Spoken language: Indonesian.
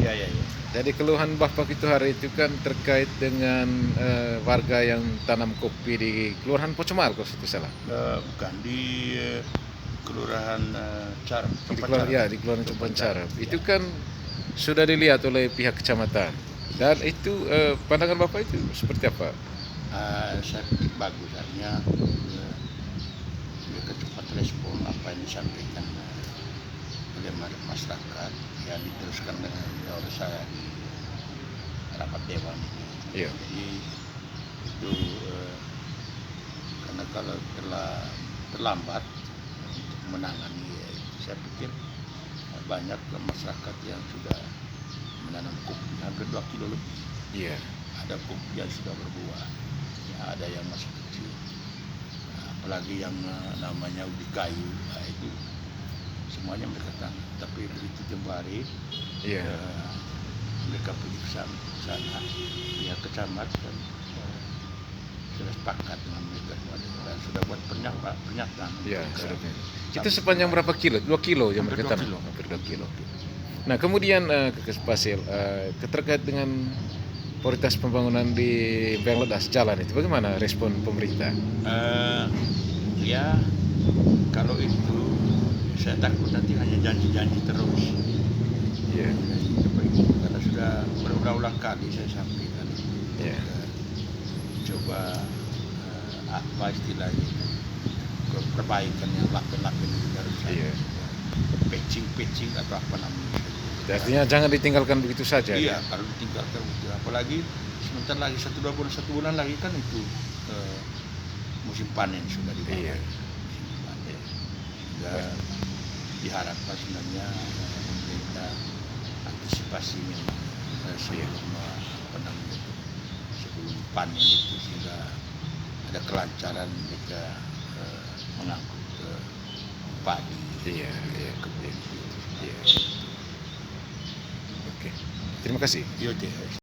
Iya, iya, iya. Jadi keluhan Bapak itu hari itu kan terkait dengan warga yang tanam kopi di Kelurahan Pocomar kalau itu salah. Bukan di Kelurahan Carem, Di tempat Kelurahan Carem. ya di Kelurahan Tempat Carem. ya. Itu kan sudah dilihat oleh pihak kecamatan. Dan itu pandangan Bapak itu seperti apa? Saya pikir bagus, artinya mereka cepat respon apa yang disampaikan oleh masyarakat yang diteruskan oleh saya di rapat dewan ini. Iya. Jadi itu karena kalau terlambat untuk menangani, saya pikir banyak masyarakat yang sudah menanam kopi hampir 2 kilo lebih. Iya. Ada kopi yang sudah berbuah, ya, ada yang masih kecil. Apalagi yang namanya ubi kayu, itu semuanya mereka tanam. Tapi begitu jembari, Iya. mereka pergi ke sana, pihak kecamatan sudah sepakat dengan mereka dan sudah buat pernyataan. Iya, sudah. Itu sepanjang berapa kilo? 2 kilo yang Hampir mereka 2 tanam? kilo. Hampir 2 kilo. Nah, kemudian Kekes Pasil, terkait dengan prioritas pembangunan di Bangladesh jalan itu bagaimana respon pemerintah? Ya, kalau itu saya takut nanti hanya janji-janji terus. Iya. Karena sudah berulang-ulang kali saya sampaikan. Iya. Coba apa istilahnya, perbaikan yang lapen-lapen itu harus Iya. patching atau apa namanya. Artinya jangan ditinggalkan begitu saja. Iya, Ya? kalau ditinggalkan itu, apalagi sebentar lagi 1 bulan lagi kan itu musim panen sudah di bawah. Iya. Musim panen. Dan diharapkan sebenarnya pemerintah antisipasi memang sebelum panen itu sudah ada kelancaran mereka mengangkut padi. Iya. Kebun. Iya. Oke. Terima kasih. Iya.